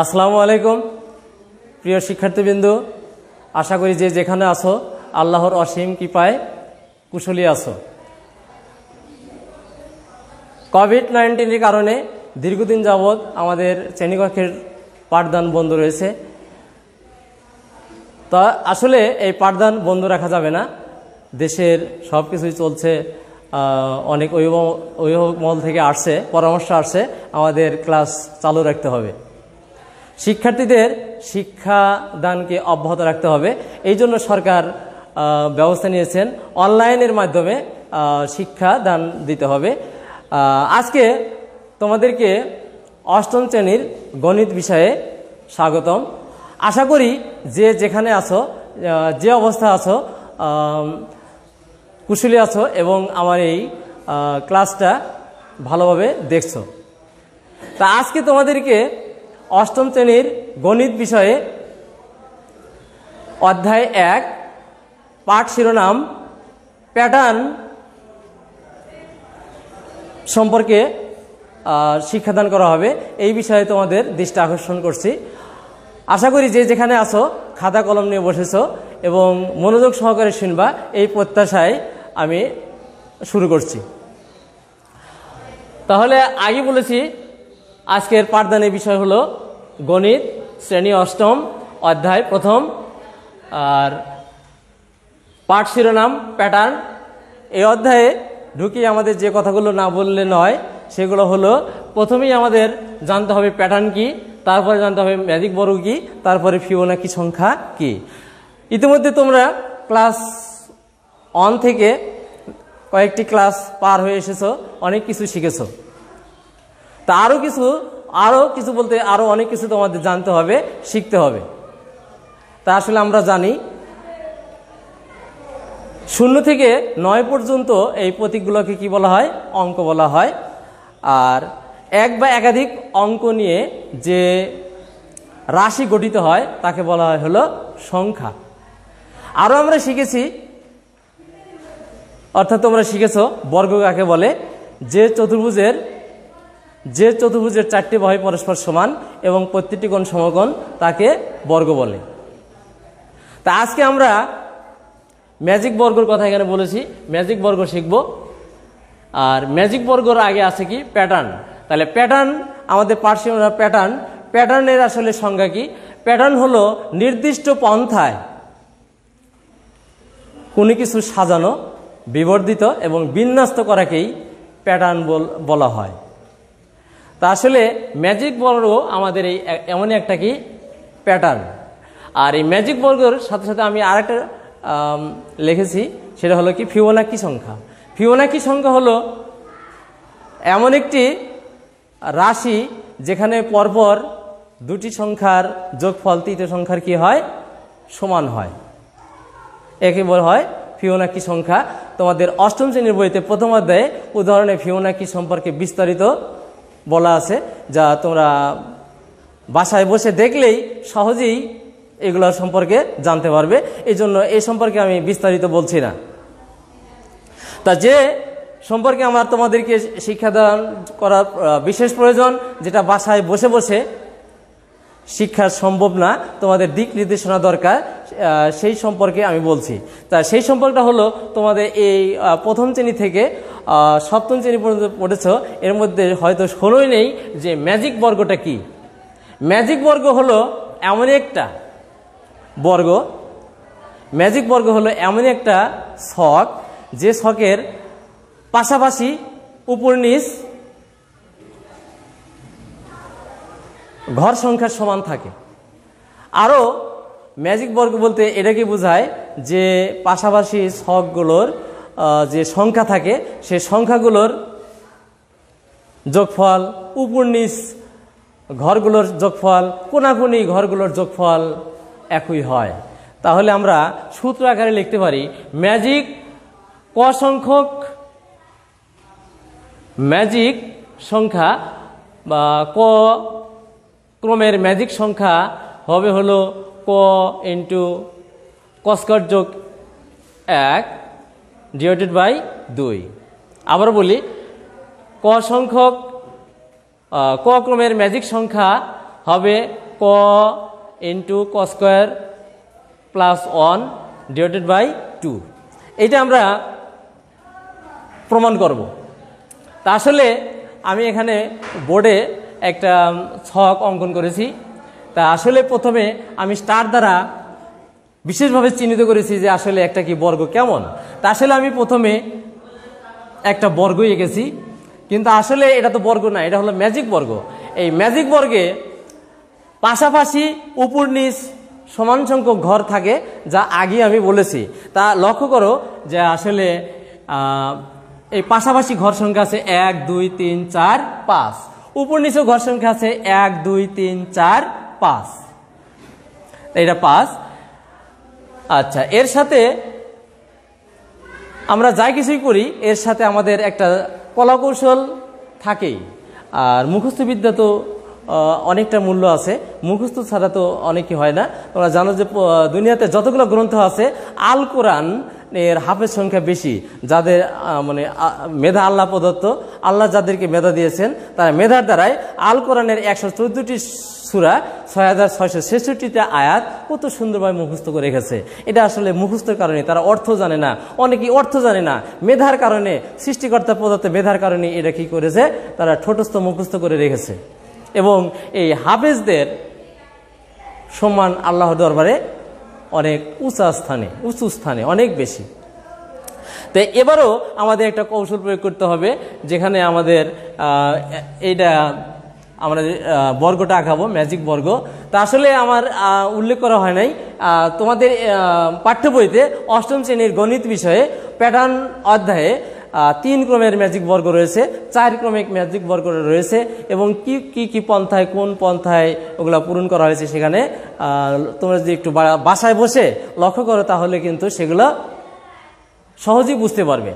আসসালামু আলাইকুম প্রিয় শিক্ষার্থীবৃন্দ, আশা করি যে যেখানে আছো আল্লাহর অসীম কৃপায় কুশলী আছো। কোভিড-19 কারণে দীর্ঘদিন যাবৎ আমাদের শ্রেণীকক্ষের পাঠদান বন্ধ রয়েছে। তা আসলে এই পাঠদান বন্ধ রাখা যাবে না, দেশের সব কিছুই চলছে। অনেক অভিভাবক মহল থেকে আসছে, পরামর্শ আসছে আমাদের ক্লাস চালু রাখতে হবে, শিক্ষার্থীদের শিক্ষাদানকে অব্যাহত রাখতে হবে। এই জন্য সরকার ব্যবস্থা নিয়েছেন অনলাইনের মাধ্যমে শিক্ষাদান দিতে হবে। আজকে তোমাদেরকে অষ্টম শ্রেণীর গণিত বিষয়ে স্বাগতম। আশা করি যে যেখানে আছো, যে অবস্থা আছো, কুশলী আছো এবং আমার এই ক্লাসটা ভালোভাবে দেখছো। তা আজকে তোমাদেরকে অষ্টম শ্রেণীর গণিত বিষয়ে অধ্যায় 1 পাঠ শিরোনাম প্যাটার্ন সম্পর্কে শিক্ষাদান করা হবে। এই বিষয়ে তোমাদের দৃষ্টি আকর্ষণ করছি। আশা করি যে যেখানে আছো খাতা কলম নিয়ে বসেছো এবং মনোযোগ সহকারে শুনবা, এই প্রত্যাশায় আমি শুরু করছি। তাহলে আগে বলেছি আজকের পাঠদানের বিষয় হলো গণিত শ্রেণী অষ্টম অধ্যায় প্রথম, আর পাঠ শিরোনাম প্যাটার্ন। এই অধ্যায়ে ঢুকি আমাদের যে কথাগুলো না বললে নয় সেগুলো হলো, প্রথমেই আমাদের জানতে হবে প্যাটার্ন কি, তারপরে জানতে হবে ম্যাজিক বর্গ কি, তারপরে ফিবোনাকি সংখ্যা কি। ইতিমধ্যে তোমরা ক্লাস 1 থেকে কয়েকটি ক্লাস পার হয়ে এসেছো, অনেক কিছু শিখেছো। তা আরও কিছু বলতে আরও অনেক কিছু তোমাদের জানতে হবে, শিখতে হবে। তা আসলে আমরা জানি 0 থেকে 9 পর্যন্ত এই প্রতীকগুলোকে কি বলা হয়? অঙ্ক বলা হয়। আর এক বা একাধিক অঙ্ক নিয়ে যে রাশি গঠিত হয় তাকে বলা হয় হলো সংখ্যা। আরও আমরা শিখেছি, অর্থাৎ তোমরা শিখেছো বর্গ কাকে বলে, যে চতুর্ভুজের 4টি বাহু পরস্পর সমান এবং প্রত্যেকটি কোণ সমকোণ তাকে বর্গ বলে। তা আজকে আমরা ম্যাজিক বর্গর কথা এখানে বলেছি, ম্যাজিক বর্গ শিখব। আর ম্যাজিক বর্গর আগে আছে কি? প্যাটার্ন। তাহলে প্যাটার্ন আমাদের পার্সিয়াল প্যাটার্নের আসলে সংজ্ঞা কি? প্যাটার্ন হলো নির্দিষ্ট পন্থায় কোনো কিছু সাজানো, বিবর্ধিত এবং বিন্যস্ত করাকেই প্যাটার্ন বলা হয়। তা আসলে ম্যাজিক বর্গ আমাদের এই এমনই একটা কি প্যাটার্ন। আর এই ম্যাজিক বর্গের সাথে সাথে আমি আরেকটা লিখেছি, সেটা হলো কি ফিবোনাকি সংখ্যা। ফিবোনাকি সংখ্যা হলো এমন একটি রাশি যেখানে পরপর দুটি সংখ্যার যোগফল তৃতীয় সংখ্যার কি হয়? সমান হয়, একে বলা হয় ফিবোনাকি সংখ্যা। তোমাদের অষ্টম শ্রেণীর বইতে প্রথম অধ্যায়ে উদাহরণে ফিবোনাকি সম্পর্কে বিস্তারিত বলা আছে, যা তোমরা বাসায় বসে দেখলেই সহজেই এগুলো সম্পর্কে জানতে পারবে। এই জন্য এই সম্পর্কে আমি বিস্তারিত বলছি না। তা যে সম্পর্কে আমার তোমাদেরকে শিক্ষাদান করার বিশেষ প্রয়োজন, যেটা বাসায় বসে বসে শিক্ষা সম্ভব না, তোমাদের দিক নির্দেশনা দরকার, সেই সম্পর্কে আমি বলছি। তা সেই সম্পর্কটা হলো তোমাদের এই প্রথম শ্রেণী থেকে সপ্তম শ্রেণী পর্যন্ত পড়েছ, এর মধ্যে হয়তো শোনোই নেই যে ম্যাজিক বর্গটা কি। ম্যাজিক বর্গ হলো এমন একটা বর্গ, ম্যাজিক বর্গ হলো এমন একটা ছক যে ছকের পাশাপাশি উপর নিচ ঘর সংখ্যার সমান থাকে। আরও ম্যাজিক বর্গ বলতে এটাকে বোঝায় যে পাশাপাশি ছকগুলোর যে সংখ্যা থাকে সেই সংখ্যাগুলোর যোগফল, উপর নিচ ঘরগুলোর যোগফল, কোনাকুনি ঘরগুলোর যোগফল একই হয়। তাহলে আমরা সূত্র আকারে লিখতে পারি ম্যাজিক সংখ্যা বা ক্রমের ম্যাজিক সংখ্যা হবে হলো ক ইন্টু কস্কট যোগ 1 ডিভাইডেড বাই 2। আবার বলি, ক ক্রমের ম্যাজিক সংখ্যা হবে ক ইন্টু ক স্কোয়ার প্লাস 1 ডিভাইডেড বাই 2। এইটা আমরা প্রমাণ করব। তা আসলে আমি এখানে বোর্ডে একটা ছক অঙ্কন করেছি। তা আসলে প্রথমে আমি স্টার দ্বারা বিশেষভাবে চিহ্নিত করেছি যে আসলে একটা কি বর্গ কেমন। তা আসলে আমি প্রথমে একটা বর্গ এঁকেছি, কিন্তু আসলে এটা তো বর্গ না, এটা হলো ম্যাজিক বর্গ। এই ম্যাজিক বর্গে পাশাপাশি উপর নিচ সমান সংখ্যক ঘর থাকে, যা আগে আমি বলেছি। তা লক্ষ্য করো যে আসলে এই পাশাপাশি ঘর সংখ্যা আছে 1 2 3 4 5, উপর নিচেও ঘর সংখ্যা আছে 1 2 3 4 5, এটা 5। আচ্ছা, এর সাথে আমরা যাই কিছুই করি এর সাথে আমাদের একটা কলাকৌশল থাকেই। আর মুখস্থ বিদ্যা তো অনেকটা মূল্য আছে, মুখস্থ ছাড়া তো অনেকই হয় না। তোমরা জানো যে দুনিয়াতে যতগুলো গ্রন্থ আছে আল কোরআন এর হাফেজ সংখ্যা বেশি। যাদের মানে মেধা আল্লাহ প্রদত্ত, আল্লাহ যাদেরকে মেধা দিয়েছেন তারা মেধার দ্বারাই আল কোরআনের 114টি সূরা 6666টা আয়াত কত সুন্দরভাবে মুখস্থ করে রেখেছে। এটা আসলে মুখস্থের কারণে, তারা অর্থ জানে না, অনেকেই অর্থ জানে না, মেধার কারণে, সৃষ্টিকর্তা প্রদত্ত মেধার কারণে এটা কি করেছে, তারা ঠোঁটস্থ মুখস্থ করে রেখেছে। এবং এই হাফেজদের সম্মান আল্লাহর দরবারে অনেক উঁচু স্থানে অনেক বেশি। তো এবারও আমাদের একটা কৌশল প্রয়োগ করতে হবে, যেখানে আমাদের এইটা আমরা বর্গটা আঁকাবো, ম্যাজিক বর্গ। তা আসলে আমার উল্লেখ করা হয় নাই, তোমাদের পাঠ্য বইতে অষ্টম শ্রেণীর গণিত বিষয়ে প্যাটার্ন অধ্যায়ে 3 ক্রমের ম্যাজিক বর্গ রয়েছে, 4 ক্রমিক ম্যাজিক বর্গ রয়েছে, এবং কি পন্থায় কোন পন্থায় ওগুলা পূরণ করা হয়েছে সেখানে তোমরা যদি একটু বাসায় বসে লক্ষ্য করো তাহলে কিন্তু সেগুলো সহজেই বুঝতে পারবে।